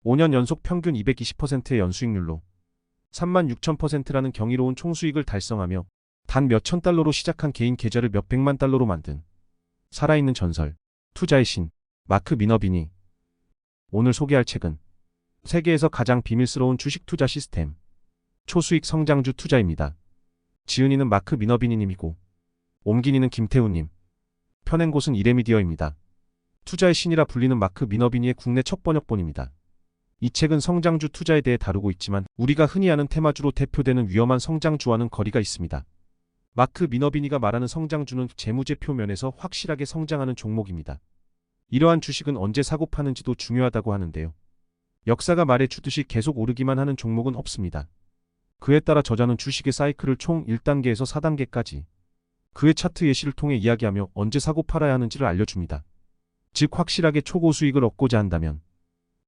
5년 연속 평균 220%의 연수익률로 36,000%라는 경이로운 총수익을 달성하며 단 몇천 달러로 시작한 개인 계좌를 몇백만 달러로 만든 살아있는 전설, 투자의 신, 마크 미너비니. 오늘 소개할 책은 세계에서 가장 비밀스러운 주식 투자 시스템, 초수익 성장주 투자입니다. 지은이는 마크 미너비니님이고 옮긴이는 김태우님, 펴낸 곳은 이레미디어입니다. 투자의 신이라 불리는 마크 미너비니의 국내 첫 번역본입니다. 이 책은 성장주 투자에 대해 다루고 있지만 우리가 흔히 아는 테마주로 대표되는 위험한 성장주와는 거리가 있습니다. 마크 미너비니가 말하는 성장주는 재무제 표면에서 확실하게 성장하는 종목입니다. 이러한 주식은 언제 사고 파는지도 중요하다고 하는데요. 역사가 말해주듯이 계속 오르기만 하는 종목은 없습니다. 그에 따라 저자는 주식의 사이클을 총 1단계에서 4단계까지 그의 차트 예시를 통해 이야기하며 언제 사고 팔아야 하는지를 알려줍니다. 즉 확실하게 초고 수익을 얻고자 한다면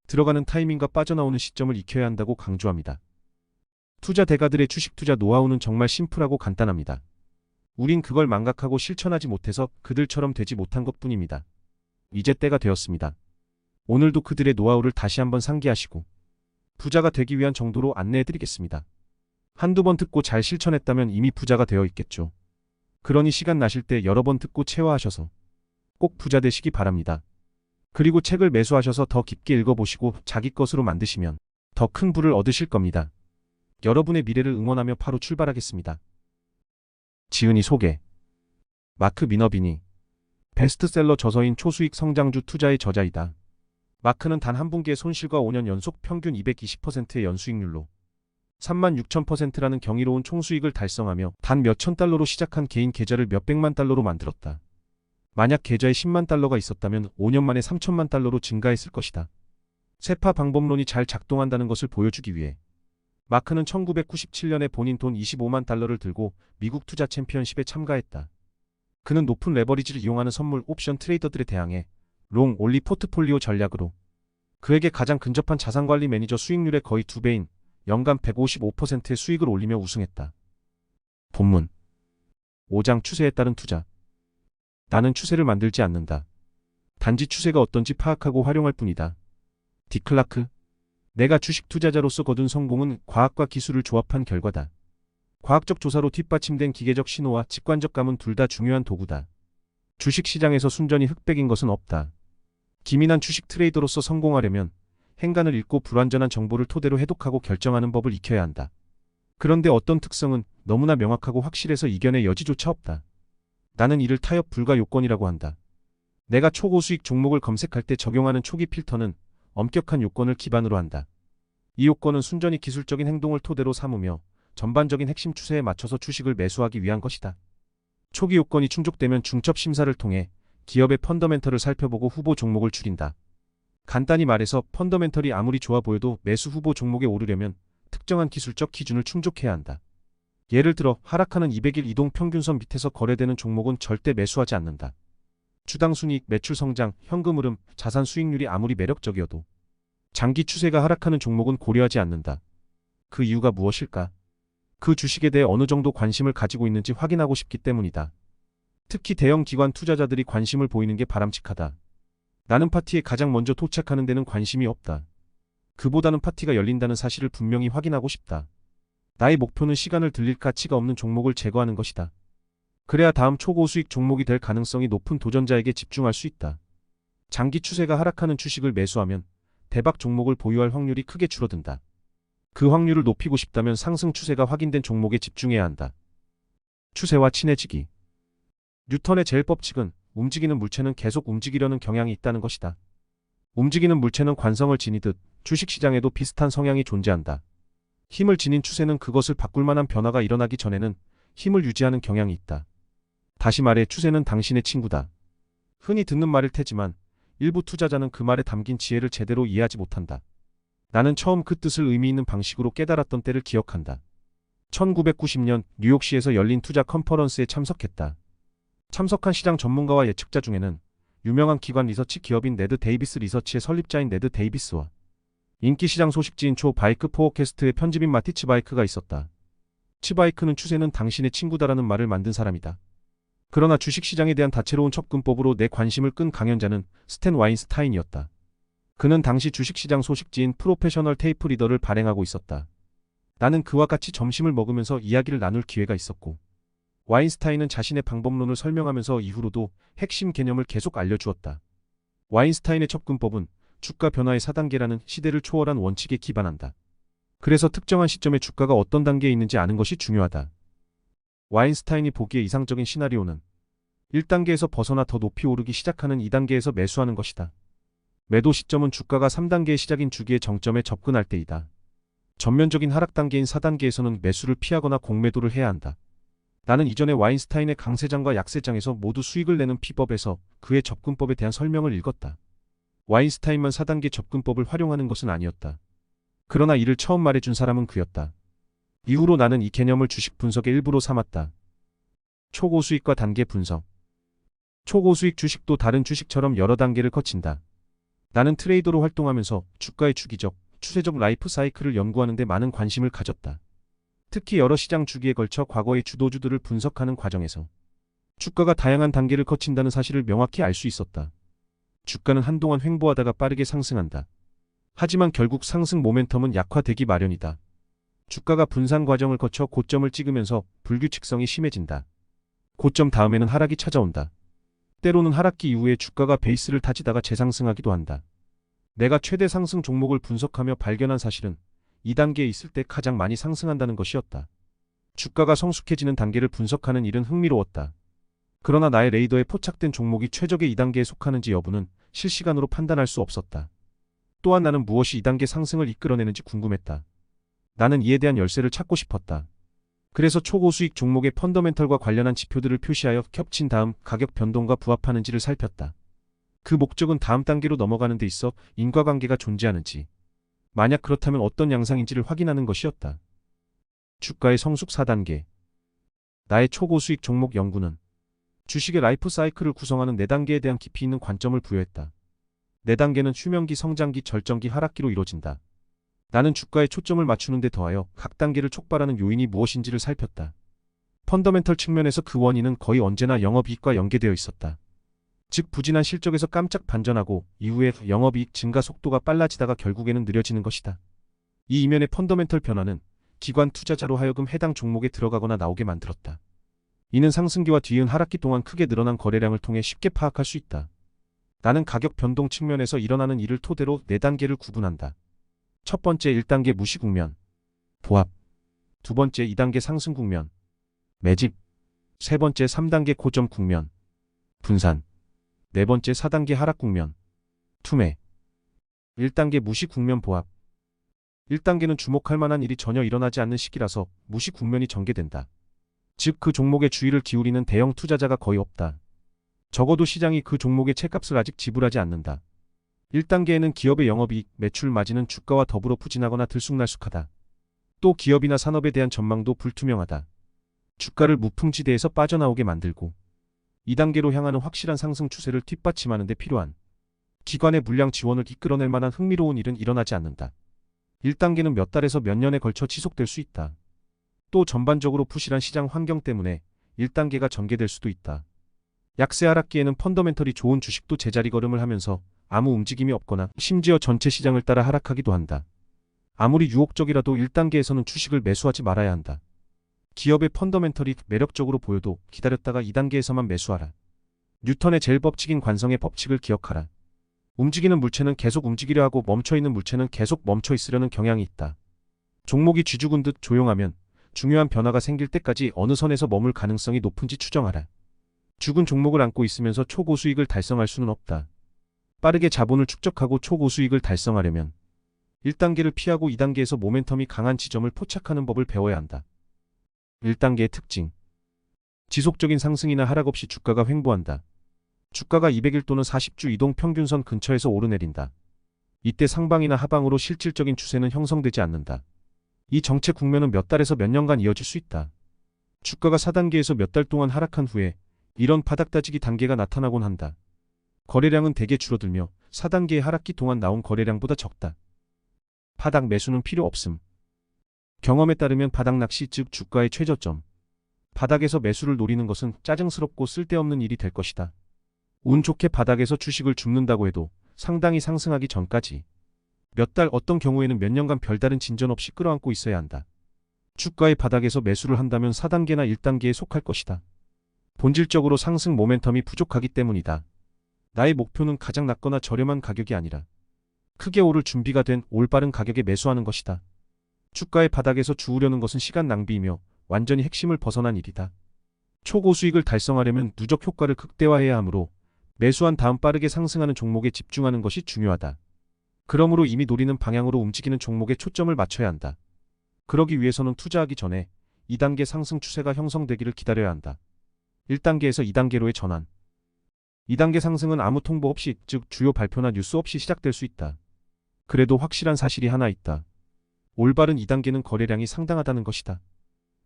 들어가는 타이밍과 빠져나오는 시점을 익혀야 한다고 강조합니다. 투자 대가들의 주식 투자 노하우는 정말 심플하고 간단합니다. 우린 그걸 망각하고 실천하지 못해서 그들처럼 되지 못한 것뿐입니다. 이제 때가 되었습니다. 오늘도 그들의 노하우를 다시 한번 상기하시고 부자가 되기 위한 정도로 안내해드리겠습니다. 한두 번 듣고 잘 실천했다면 이미 부자가 되어 있겠죠. 그러니 시간 나실 때 여러 번 듣고 체화하셔서 꼭 부자 되시기 바랍니다. 그리고 책을 매수하셔서 더 깊게 읽어보시고 자기 것으로 만드시면 더 큰 부를 얻으실 겁니다. 여러분의 미래를 응원하며 바로 출발하겠습니다. 지은이 소개. 마크 미너비니. 베스트셀러 저서인 초수익 성장주 투자의 저자이다. 마크는 단 한 분기의 손실과 5년 연속 평균 220%의 연수익률로 36,000%라는 경이로운 총수익을 달성하며 단 몇천 달러로 시작한 개인 계좌를 몇백만 달러로 만들었다. 만약 계좌에 10만 달러가 있었다면 5년 만에 3천만 달러로 증가했을 것이다. 세파 방법론이 잘 작동한다는 것을 보여주기 위해 마크는 1997년에 본인 돈 25만 달러를 들고 미국 투자 챔피언십에 참가했다. 그는 높은 레버리지를 이용하는 선물 옵션 트레이더들에 대항해 롱 올리 포트폴리오 전략으로 그에게 가장 근접한 자산관리 매니저 수익률의 거의 2배인 연간 155%의 수익을 올리며 우승했다. 본문 5장 추세에 따른 투자. 나는 추세를 만들지 않는다. 단지 추세가 어떤지 파악하고 활용할 뿐이다. 디클라크. 내가 주식 투자자로서 거둔 성공은 과학과 기술을 조합한 결과다. 과학적 조사로 뒷받침된 기계적 신호와 직관적 감은 둘 다 중요한 도구다. 주식시장에서 순전히 흑백인 것은 없다. 기민한 주식 트레이더로서 성공하려면 행간을 읽고 불완전한 정보를 토대로 해독하고 결정하는 법을 익혀야 한다. 그런데 어떤 특성은 너무나 명확하고 확실해서 이겨낼 여지조차 없다. 나는 이를 타협 불가 요건이라고 한다. 내가 초고수익 종목을 검색할 때 적용하는 초기 필터는 엄격한 요건을 기반으로 한다. 이 요건은 순전히 기술적인 행동을 토대로 삼으며 전반적인 핵심 추세에 맞춰서 주식을 매수하기 위한 것이다. 초기 요건이 충족되면 중첩 심사를 통해 기업의 펀더멘털을 살펴보고 후보 종목을 줄인다. 간단히 말해서 펀더멘털이 아무리 좋아 보여도 매수 후보 종목에 오르려면 특정한 기술적 기준을 충족해야 한다. 예를 들어 하락하는 200일 이동 평균선 밑에서 거래되는 종목은 절대 매수하지 않는다. 주당 순이익, 매출 성장, 현금 흐름, 자산 수익률이 아무리 매력적이어도 장기 추세가 하락하는 종목은 고려하지 않는다. 그 이유가 무엇일까? 그 주식에 대해 어느 정도 관심을 가지고 있는지 확인하고 싶기 때문이다. 특히 대형 기관 투자자들이 관심을 보이는 게 바람직하다. 나는 파티에 가장 먼저 도착하는 데는 관심이 없다. 그보다는 파티가 열린다는 사실을 분명히 확인하고 싶다. 나의 목표는 시간을 들릴 가치가 없는 종목을 제거하는 것이다. 그래야 다음 초고수익 종목이 될 가능성이 높은 도전자에게 집중할 수 있다. 장기 추세가 하락하는 주식을 매수하면 대박 종목을 보유할 확률이 크게 줄어든다. 그 확률을 높이고 싶다면 상승 추세가 확인된 종목에 집중해야 한다. 추세와 친해지기. 뉴턴의 제일 법칙은 움직이는 물체는 계속 움직이려는 경향이 있다는 것이다. 움직이는 물체는 관성을 지니듯 주식시장에도 비슷한 성향이 존재한다. 힘을 지닌 추세는 그것을 바꿀 만한 변화가 일어나기 전에는 힘을 유지하는 경향이 있다. 다시 말해 추세는 당신의 친구다. 흔히 듣는 말일 테지만 일부 투자자는 그 말에 담긴 지혜를 제대로 이해하지 못한다. 나는 처음 그 뜻을 의미 있는 방식으로 깨달았던 때를 기억한다. 1990년 뉴욕시에서 열린 투자 컨퍼런스에 참석했다. 참석한 시장 전문가와 예측자 중에는 유명한 기관 리서치 기업인 네드 데이비스 리서치의 설립자인 네드 데이비스와 인기 시장 소식지인 초 바이크 포어캐스트의 편집인 마티 츠바이크가 있었다. 츠바이크는 추세는 당신의 친구다라는 말을 만든 사람이다. 그러나 주식시장에 대한 다채로운 접근법으로 내 관심을 끈 강연자는 스탠 와인스타인이었다. 그는 당시 주식시장 소식지인 프로페셔널 테이프 리더를 발행하고 있었다. 나는 그와 같이 점심을 먹으면서 이야기를 나눌 기회가 있었고, 와인스타인은 자신의 방법론을 설명하면서 이후로도 핵심 개념을 계속 알려주었다. 와인스타인의 접근법은 주가 변화의 4단계라는 시대를 초월한 원칙에 기반한다. 그래서 특정한 시점에 주가가 어떤 단계에 있는지 아는 것이 중요하다. 와인스타인이 보기에 이상적인 시나리오는 1단계에서 벗어나 더 높이 오르기 시작하는 2단계에서 매수하는 것이다. 매도 시점은 주가가 3단계의 시작인 주기의 정점에 접근할 때이다. 전면적인 하락 단계인 4단계에서는 매수를 피하거나 공매도를 해야 한다. 나는 이전에 와인스타인의 강세장과 약세장에서 모두 수익을 내는 피법에서 그의 접근법에 대한 설명을 읽었다. 와인스타인만 4단계 접근법을 활용하는 것은 아니었다. 그러나 이를 처음 말해준 사람은 그였다. 이후로 나는 이 개념을 주식 분석의 일부로 삼았다. 초고수익과 단계 분석. 초고수익 주식도 다른 주식처럼 여러 단계를 거친다. 나는 트레이더로 활동하면서 주가의 주기적, 추세적 라이프 사이클을 연구하는 데 많은 관심을 가졌다. 특히 여러 시장 주기에 걸쳐 과거의 주도주들을 분석하는 과정에서 주가가 다양한 단계를 거친다는 사실을 명확히 알 수 있었다. 주가는 한동안 횡보하다가 빠르게 상승한다. 하지만 결국 상승 모멘텀은 약화되기 마련이다. 주가가 분산 과정을 거쳐 고점을 찍으면서 불규칙성이 심해진다. 고점 다음에는 하락이 찾아온다. 때로는 하락기 이후에 주가가 베이스를 다지다가 재상승하기도 한다. 내가 최대 상승 종목을 분석하며 발견한 사실은 2단계에 있을 때 가장 많이 상승한다는 것이었다. 주가가 성숙해지는 단계를 분석하는 일은 흥미로웠다. 그러나 나의 레이더에 포착된 종목이 최적의 2단계에 속하는지 여부는 실시간으로 판단할 수 없었다. 또한 나는 무엇이 2단계 상승을 이끌어내는지 궁금했다. 나는 이에 대한 열쇠를 찾고 싶었다. 그래서 초고수익 종목의 펀더멘털과 관련한 지표들을 표시하여 겹친 다음 가격 변동과 부합하는지를 살폈다. 그 목적은 다음 단계로 넘어가는 데 있어 인과관계가 존재하는지, 만약 그렇다면 어떤 양상인지를 확인하는 것이었다. 주가의 성숙 4단계. 나의 초고수익 종목 연구는 주식의 라이프 사이클을 구성하는 4단계에 대한 깊이 있는 관점을 부여했다. 4단계는 휴명기, 성장기, 절정기, 하락기로 이루어진다. 나는 주가에 초점을 맞추는 데 더하여 각 단계를 촉발하는 요인이 무엇인지를 살폈다. 펀더멘털 측면에서 그 원인은 거의 언제나 영업이익과 연계되어 있었다. 즉 부진한 실적에서 깜짝 반전하고 이후에 영업이익 증가 속도가 빨라지다가 결국에는 느려지는 것이다. 이 이면의 펀더멘털 변화는 기관 투자자로 하여금 해당 종목에 들어가거나 나오게 만들었다. 이는 상승기와 뒤이은 하락기 동안 크게 늘어난 거래량을 통해 쉽게 파악할 수 있다. 나는 가격 변동 측면에서 일어나는 일을 토대로 4단계를 구분한다. 첫 번째 1단계 무시 국면, 보합. 두 번째 2단계 상승 국면, 매집. 세 번째 3단계 고점 국면, 분산. 네 번째 4단계 하락 국면, 투매. 1단계 무시 국면 보합. 1단계는 주목할 만한 일이 전혀 일어나지 않는 시기라서 무시 국면이 전개된다. 즉 그 종목에 주의를 기울이는 대형 투자자가 거의 없다. 적어도 시장이 그 종목의 채값을 아직 지불하지 않는다. 1단계에는 기업의 영업이익, 매출 마진은 주가와 더불어 부진하거나 들쑥날쑥하다. 또 기업이나 산업에 대한 전망도 불투명하다. 주가를 무풍지대에서 빠져나오게 만들고 2단계로 향하는 확실한 상승 추세를 뒷받침하는 데 필요한 기관의 물량 지원을 이끌어낼 만한 흥미로운 일은 일어나지 않는다. 1단계는 몇 달에서 몇 년에 걸쳐 지속될 수 있다. 또 전반적으로 부실한 시장 환경 때문에 1단계가 전개될 수도 있다. 약세 하락기에는 펀더멘털이 좋은 주식도 제자리 걸음을 하면서 아무 움직임이 없거나 심지어 전체 시장을 따라 하락하기도 한다. 아무리 유혹적이라도 1단계에서는 주식을 매수하지 말아야 한다. 기업의 펀더멘털이 매력적으로 보여도 기다렸다가 2단계에서만 매수하라. 뉴턴의 제일 법칙인 관성의 법칙을 기억하라. 움직이는 물체는 계속 움직이려 하고 멈춰있는 물체는 계속 멈춰 있으려는 경향이 있다. 종목이 쥐죽은 듯 조용하면 중요한 변화가 생길 때까지 어느 선에서 머물 가능성이 높은지 추정하라. 죽은 종목을 안고 있으면서 초고수익을 달성할 수는 없다. 빠르게 자본을 축적하고 초고수익을 달성하려면 1단계를 피하고 2단계에서 모멘텀이 강한 지점을 포착하는 법을 배워야 한다. 1단계의 특징. 지속적인 상승이나 하락 없이 주가가 횡보한다. 주가가 200일 또는 40주 이동 평균선 근처에서 오르내린다. 이때 상방이나 하방으로 실질적인 추세는 형성되지 않는다. 이 정체 국면은 몇 달에서 몇 년간 이어질 수 있다. 주가가 4단계에서 몇 달 동안 하락한 후에 이런 바닥 다지기 단계가 나타나곤 한다. 거래량은 대개 줄어들며 4단계의 하락기 동안 나온 거래량보다 적다. 바닥 매수는 필요 없음. 경험에 따르면 바닥 낚시 즉 주가의 최저점. 바닥에서 매수를 노리는 것은 짜증스럽고 쓸데없는 일이 될 것이다. 운 좋게 바닥에서 주식을 줍는다고 해도 상당히 상승하기 전까지 몇 달 어떤 경우에는 몇 년간 별다른 진전 없이 끌어안고 있어야 한다. 주가의 바닥에서 매수를 한다면 4단계나 1단계에 속할 것이다. 본질적으로 상승 모멘텀이 부족하기 때문이다. 나의 목표는 가장 낮거나 저렴한 가격이 아니라 크게 오를 준비가 된 올바른 가격에 매수하는 것이다. 주가의 바닥에서 주우려는 것은 시간 낭비이며 완전히 핵심을 벗어난 일이다. 초고 수익을 달성하려면 누적 효과를 극대화해야 하므로 매수한 다음 빠르게 상승하는 종목에 집중하는 것이 중요하다. 그러므로 이미 노리는 방향으로 움직이는 종목에 초점을 맞춰야 한다. 그러기 위해서는 투자하기 전에 2단계 상승 추세가 형성되기를 기다려야 한다. 1단계에서 2단계로의 전환. 2단계 상승은 아무 통보 없이, 즉 주요 발표나 뉴스 없이 시작될 수 있다. 그래도 확실한 사실이 하나 있다. 올바른 2단계는 거래량이 상당하다는 것이다.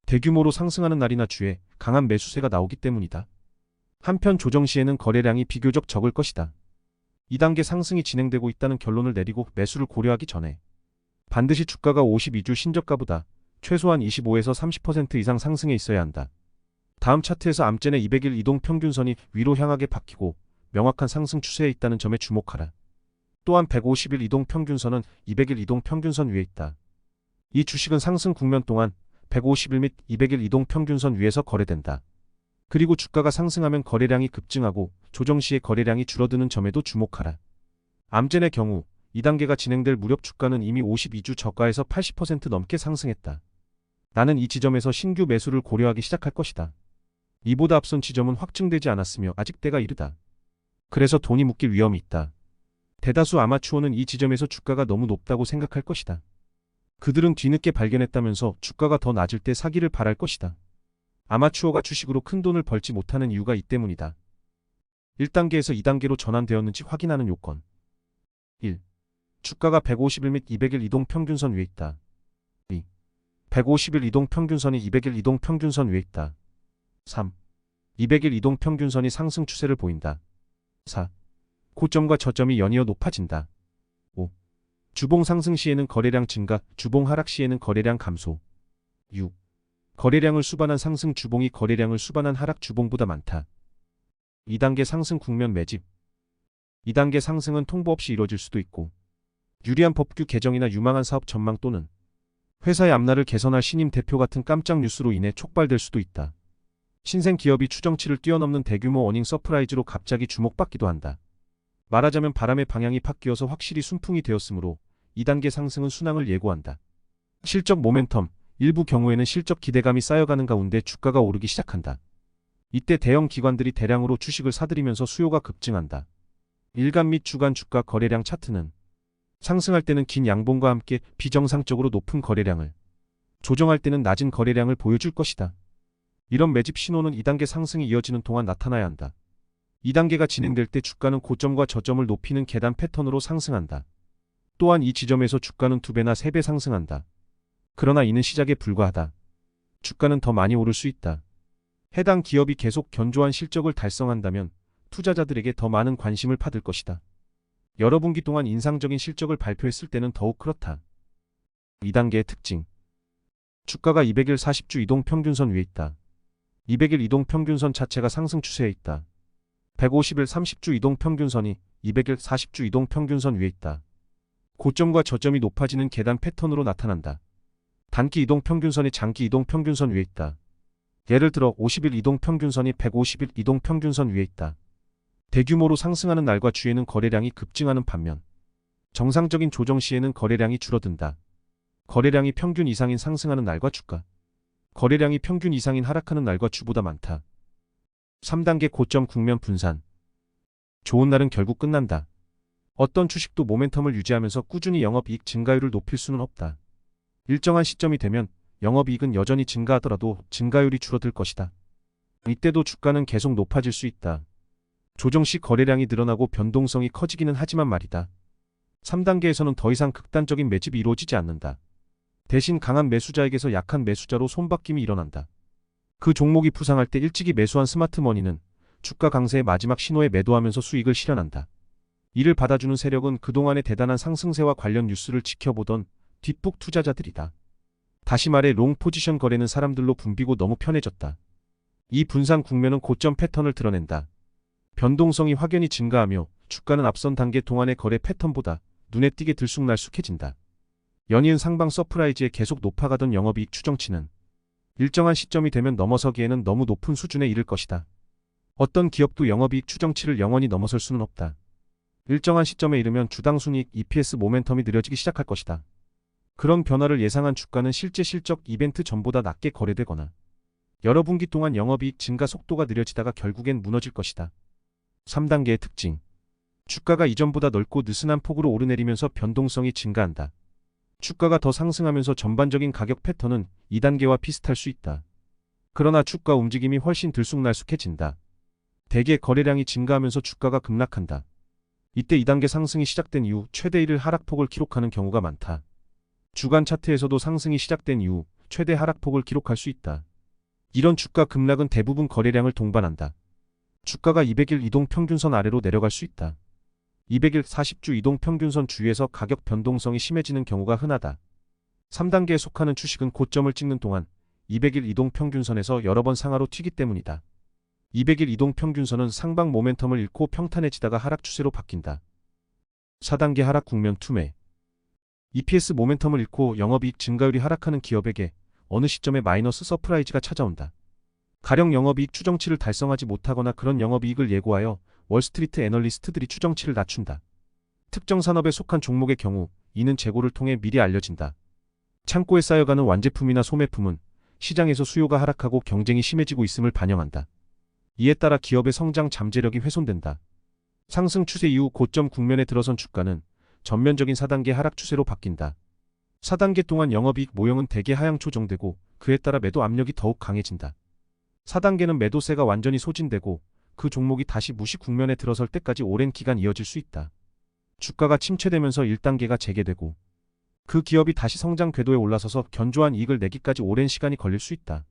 대규모로 상승하는 날이나 주에 강한 매수세가 나오기 때문이다. 한편 조정 시에는 거래량이 비교적 적을 것이다. 2단계 상승이 진행되고 있다는 결론을 내리고 매수를 고려하기 전에 반드시 주가가 52주 신저가보다 최소한 25에서 30% 이상 상승해 있어야 한다. 다음 차트에서 암젠의 200일 이동 평균선이 위로 향하게 바뀌고 명확한 상승 추세에 있다는 점에 주목하라. 또한 150일 이동 평균선은 200일 이동 평균선 위에 있다. 이 주식은 상승 국면 동안 150일 및 200일 이동 평균선 위에서 거래된다. 그리고 주가가 상승하면 거래량이 급증하고 조정 시에 거래량이 줄어드는 점에도 주목하라. 암젠의 경우 2단계가 진행될 무렵 주가는 이미 52주 저가에서 80% 넘게 상승했다. 나는 이 지점에서 신규 매수를 고려하기 시작할 것이다. 이보다 앞선 지점은 확증되지 않았으며 아직 때가 이르다. 그래서 돈이 묶일 위험이 있다. 대다수 아마추어는 이 지점에서 주가가 너무 높다고 생각할 것이다. 그들은 뒤늦게 발견했다면서 주가가 더 낮을 때 사기를 바랄 것이다. 아마추어가 주식으로 큰 돈을 벌지 못하는 이유가 이 때문이다. 1단계에서 2단계로 전환되었는지 확인하는 요건. 1. 주가가 150일 및 200일 이동 평균선 위에 있다. 2. 150일 이동 평균선이 200일 이동 평균선 위에 있다. 3. 200일 이동 평균선이 상승 추세를 보인다. 4. 고점과 저점이 연이어 높아진다. 5. 주봉 상승 시에는 거래량 증가, 주봉 하락 시에는 거래량 감소. 6. 거래량을 수반한 상승 주봉이 거래량을 수반한 하락 주봉보다 많다. 2단계 상승 국면 매집. 2단계 상승은 통보 없이 이루어질 수도 있고 유리한 법규 개정이나 유망한 사업 전망 또는 회사의 앞날을 개선할 신임 대표 같은 깜짝 뉴스로 인해 촉발될 수도 있다. 신생 기업이 추정치를 뛰어넘는 대규모 어닝 서프라이즈로 갑자기 주목받기도 한다. 말하자면 바람의 방향이 바뀌어서 확실히 순풍이 되었으므로 2단계 상승은 순항을 예고한다. 실적 모멘텀, 일부 경우에는 실적 기대감이 쌓여가는 가운데 주가가 오르기 시작한다. 이때 대형 기관들이 대량으로 주식을 사들이면서 수요가 급증한다. 일간 및 주간 주가 거래량 차트는 상승할 때는 긴 양봉과 함께 비정상적으로 높은 거래량을, 조정할 때는 낮은 거래량을 보여줄 것이다. 이런 매집 신호는 2단계 상승이 이어지는 동안 나타나야 한다. 2단계가 진행될 때 주가는 고점과 저점을 높이는 계단 패턴으로 상승한다. 또한 이 지점에서 주가는 2배나 3배 상승한다. 그러나 이는 시작에 불과하다. 주가는 더 많이 오를 수 있다. 해당 기업이 계속 견조한 실적을 달성한다면 투자자들에게 더 많은 관심을 받을 것이다. 여러 분기 동안 인상적인 실적을 발표했을 때는 더욱 그렇다. 2단계의 특징. 주가가 200일 40주 이동 평균선 위에 있다. 200일 이동 평균선 자체가 상승 추세에 있다. 150일 30주 이동 평균선이 200일 40주 이동 평균선 위에 있다. 고점과 저점이 높아지는 계단 패턴으로 나타난다. 단기 이동 평균선이 장기 이동 평균선 위에 있다. 예를 들어 50일 이동 평균선이 150일 이동 평균선 위에 있다. 대규모로 상승하는 날과 주에는 거래량이 급증하는 반면 정상적인 조정 시에는 거래량이 줄어든다. 거래량이 평균 이상인 상승하는 날과 주가, 거래량이 평균 이상인 하락하는 날과 주보다 많다. 3단계 고점 국면 분산. 좋은 날은 결국 끝난다. 어떤 주식도 모멘텀을 유지하면서 꾸준히 영업이익 증가율을 높일 수는 없다. 일정한 시점이 되면 영업이익은 여전히 증가하더라도 증가율이 줄어들 것이다. 이때도 주가는 계속 높아질 수 있다. 조정 시 거래량이 늘어나고 변동성이 커지기는 하지만 말이다. 3단계에서는 더 이상 극단적인 매집이 이루어지지 않는다. 대신 강한 매수자에게서 약한 매수자로 손바뀜이 일어난다. 그 종목이 부상할 때 일찍이 매수한 스마트머니는 주가 강세의 마지막 신호에 매도하면서 수익을 실현한다. 이를 받아주는 세력은 그동안의 대단한 상승세와 관련 뉴스를 지켜보던 뒷북 투자자들이다. 다시 말해 롱 포지션 거래는 사람들로 붐비고 너무 편해졌다. 이 분산 국면은 고점 패턴을 드러낸다. 변동성이 확연히 증가하며 주가는 앞선 단계 동안의 거래 패턴보다 눈에 띄게 들쑥날쑥해진다. 연이은 상방 서프라이즈에 계속 높아가던 영업이익 추정치는 일정한 시점이 되면 넘어서기에는 너무 높은 수준에 이를 것이다. 어떤 기업도 영업이익 추정치를 영원히 넘어설 수는 없다. 일정한 시점에 이르면 주당 순이익 EPS 모멘텀이 느려지기 시작할 것이다. 그런 변화를 예상한 주가는 실제 실적 이벤트 전보다 낮게 거래되거나 여러 분기 동안 영업이익 증가 속도가 느려지다가 결국엔 무너질 것이다. 3단계의 특징. 주가가 이전보다 넓고 느슨한 폭으로 오르내리면서 변동성이 증가한다. 주가가 더 상승하면서 전반적인 가격 패턴은 2단계와 비슷할 수 있다. 그러나 주가 움직임이 훨씬 들쑥날쑥해진다. 대개 거래량이 증가하면서 주가가 급락한다. 이때 2단계 상승이 시작된 이후 최대 1일 하락폭을 기록하는 경우가 많다. 주간 차트에서도 상승이 시작된 이후 최대 하락폭을 기록할 수 있다. 이런 주가 급락은 대부분 거래량을 동반한다. 주가가 200일 이동평균선 아래로 내려갈 수 있다. 200일 40주 이동평균선 주위에서 가격 변동성이 심해지는 경우가 흔하다. 3단계에 속하는 주식은 고점을 찍는 동안 200일 이동평균선에서 여러 번 상하로 튀기 때문이다. 200일 이동평균선은 상방 모멘텀을 잃고 평탄해지다가 하락 추세로 바뀐다. 4단계 하락 국면 투매. EPS 모멘텀을 잃고 영업이익 증가율이 하락하는 기업에게 어느 시점에 마이너스 서프라이즈가 찾아온다. 가령 영업이익 추정치를 달성하지 못하거나 그런 영업이익을 예고하여 월스트리트 애널리스트들이 추정치를 낮춘다. 특정 산업에 속한 종목의 경우 이는 재고를 통해 미리 알려진다. 창고에 쌓여가는 완제품이나 소매품은 시장에서 수요가 하락하고 경쟁이 심해지고 있음을 반영한다. 이에 따라 기업의 성장 잠재력이 훼손된다. 상승 추세 이후 고점 국면에 들어선 주가는 전면적인 4단계 하락 추세로 바뀐다. 4단계 동안 영업이익 모형은 대개 하향 조정되고 그에 따라 매도 압력이 더욱 강해진다. 4단계는 매도세가 완전히 소진되고 그 종목이 다시 무시 국면에 들어설 때까지 오랜 기간 이어질 수 있다. 주가가 침체되면서 1단계가 재개되고 그 기업이 다시 성장 궤도에 올라서서 견조한 이익을 내기까지 오랜 시간이 걸릴 수 있다.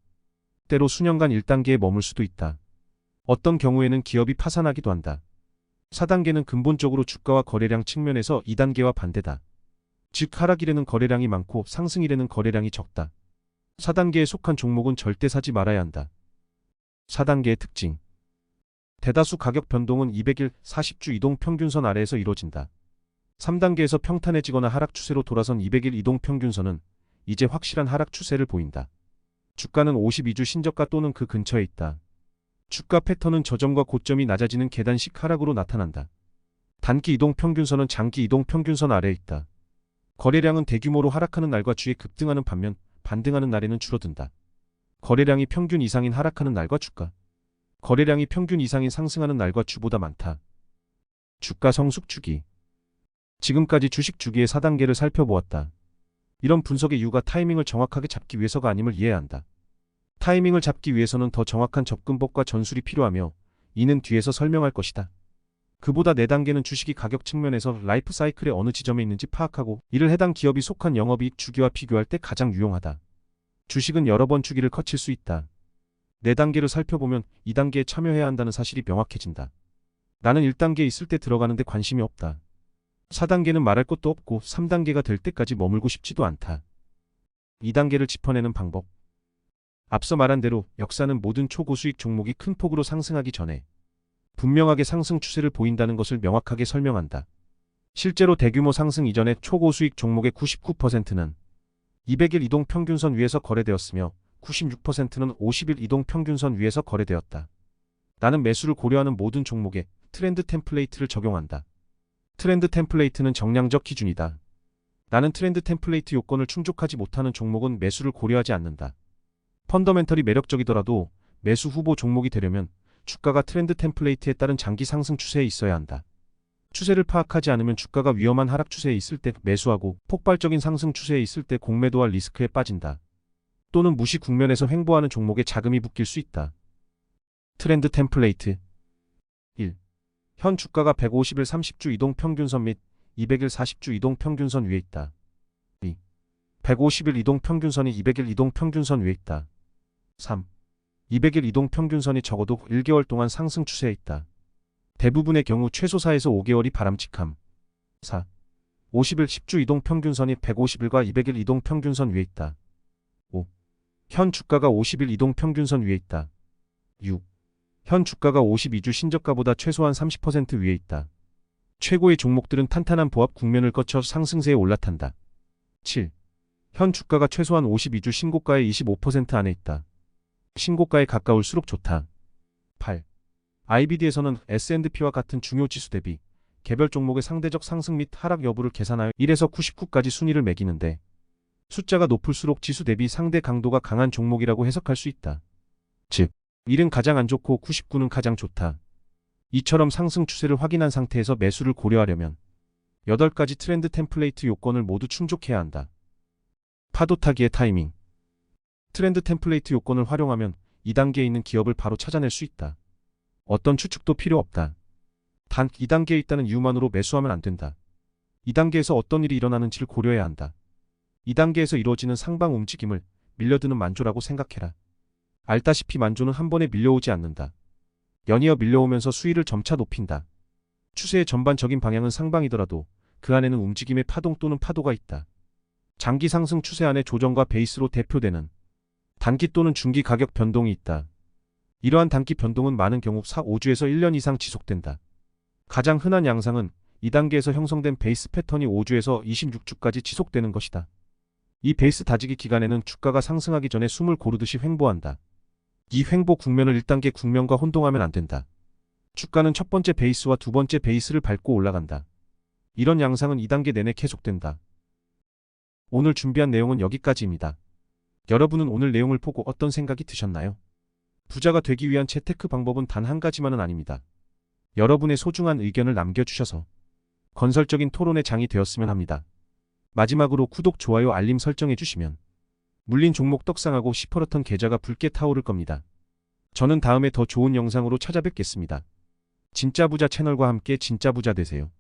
때로 수년간 1단계에 머물 수도 있다. 어떤 경우에는 기업이 파산하기도 한다. 4단계는 근본적으로 주가와 거래량 측면에서 2단계와 반대다. 즉 하락일에는 거래량이 많고 상승일에는 거래량이 적다. 4단계에 속한 종목은 절대 사지 말아야 한다. 4단계의 특징. 대다수 가격 변동은 200일 40주 이동평균선 아래에서 이루어진다. 3단계에서 평탄해지거나 하락 추세로 돌아선 200일 이동평균선은 이제 확실한 하락 추세를 보인다. 주가는 52주 신저가 또는 그 근처에 있다. 주가 패턴은 저점과 고점이 낮아지는 계단식 하락으로 나타난다. 단기 이동평균선은 장기 이동평균선 아래에 있다. 거래량은 대규모로 하락하는 날과 주에 급등하는 반면 반등하는 날에는 줄어든다. 거래량이 평균 이상인 하락하는 날과 주가. 거래량이 평균 이상인 상승하는 날과 주보다 많다. 주가 성숙 주기. 지금까지 주식 주기의 4단계를 살펴보았다. 이런 분석의 이유가 타이밍을 정확하게 잡기 위해서가 아님을 이해해야 한다. 타이밍을 잡기 위해서는 더 정확한 접근법과 전술이 필요하며 이는 뒤에서 설명할 것이다. 그보다 4단계는 주식이 가격 측면에서 라이프 사이클의 어느 지점에 있는지 파악하고 이를 해당 기업이 속한 영업이익 주기와 비교할 때 가장 유용하다. 주식은 여러 번 주기를 거칠 수 있다. 4단계를 살펴보면 2단계에 참여해야 한다는 사실이 명확해진다. 나는 1단계에 있을 때 들어가는데 관심이 없다. 4단계는 말할 것도 없고 3단계가 될 때까지 머물고 싶지도 않다. 2단계를 짚어내는 방법. 앞서 말한 대로 역사는 모든 초고수익 종목이 큰 폭으로 상승하기 전에 분명하게 상승 추세를 보인다는 것을 명확하게 설명한다. 실제로 대규모 상승 이전에 초고수익 종목의 99%는 200일 이동평균선 위에서 거래되었으며 96%는 50일 이동평균선 위에서 거래되었다. 나는 매수를 고려하는 모든 종목에 트렌드 템플레이트를 적용한다. 트렌드 템플레이트는 정량적 기준이다. 나는 트렌드 템플레이트 요건을 충족하지 못하는 종목은 매수를 고려하지 않는다. 펀더멘털이 매력적이더라도 매수 후보 종목이 되려면 주가가 트렌드 템플레이트에 따른 장기 상승 추세에 있어야 한다. 추세를 파악하지 않으면 주가가 위험한 하락 추세에 있을 때 매수하고 폭발적인 상승 추세에 있을 때 공매도할 리스크에 빠진다. 또는 무시 국면에서 횡보하는 종목에 자금이 묶일 수 있다. 트렌드 템플레이트 1. 현 주가가 150일 30주 이동평균선 및 200일 40주 이동평균선 위에 있다. 2. 150일 이동평균선이 200일 이동평균선 위에 있다. 3. 200일 이동평균선이 적어도 1개월 동안 상승 추세에 있다. 대부분의 경우 최소 4에서 5개월이 바람직함. 4. 50일 10주 이동평균선이 150일과 200일 이동평균선 위에 있다. 5. 현 주가가 50일 이동평균선 위에 있다. 6. 현 주가가 52주 신저가보다 최소한 30% 위에 있다. 최고의 종목들은 탄탄한 보합 국면을 거쳐 상승세에 올라탄다. 7. 현 주가가 최소한 52주 신고가의 25% 안에 있다. 신고가에 가까울수록 좋다. 8. IBD에서는 S&P와 같은 중요 지수 대비 개별 종목의 상대적 상승 및 하락 여부를 계산하여 1에서 99까지 순위를 매기는데 숫자가 높을수록 지수 대비 상대 강도가 강한 종목이라고 해석할 수 있다. 즉, 1은 가장 안 좋고 99는 가장 좋다. 이처럼 상승 추세를 확인한 상태에서 매수를 고려하려면 8가지 트렌드 템플레이트 요건을 모두 충족해야 한다. 파도 타기의 타이밍. 트렌드 템플레이트 요건을 활용하면 2단계에 있는 기업을 바로 찾아낼 수 있다. 어떤 추측도 필요 없다. 단 2단계에 있다는 이유만으로 매수하면 안 된다. 2단계에서 어떤 일이 일어나는지를 고려해야 한다. 2단계에서 이루어지는 상방 움직임을 밀려드는 만조라고 생각해라. 알다시피 만조는 한 번에 밀려오지 않는다. 연이어 밀려오면서 수위를 점차 높인다. 추세의 전반적인 방향은 상방이더라도 그 안에는 움직임의 파동 또는 파도가 있다. 장기 상승 추세 안에 조정과 베이스로 대표되는 단기 또는 중기 가격 변동이 있다. 이러한 단기 변동은 많은 경우 4-5주에서 1년 이상 지속된다. 가장 흔한 양상은 2단계에서 형성된 베이스 패턴이 5주에서 26주까지 지속되는 것이다. 이 베이스 다지기 기간에는 주가가 상승하기 전에 숨을 고르듯이 횡보한다. 이 횡보 국면을 1단계 국면과 혼동하면 안 된다. 주가는 첫 번째 베이스와 두 번째 베이스를 밟고 올라간다. 이런 양상은 2단계 내내 계속된다. 오늘 준비한 내용은 여기까지입니다. 여러분은 오늘 내용을 보고 어떤 생각이 드셨나요? 부자가 되기 위한 재테크 방법은 단 한 가지만은 아닙니다. 여러분의 소중한 의견을 남겨주셔서 건설적인 토론의 장이 되었으면 합니다. 마지막으로 구독, 좋아요, 알림 설정해 주시면 물린 종목 떡상하고 시퍼렇던 계좌가 붉게 타오를 겁니다. 저는 다음에 더 좋은 영상으로 찾아뵙겠습니다. 진짜 부자 채널과 함께 진짜 부자 되세요.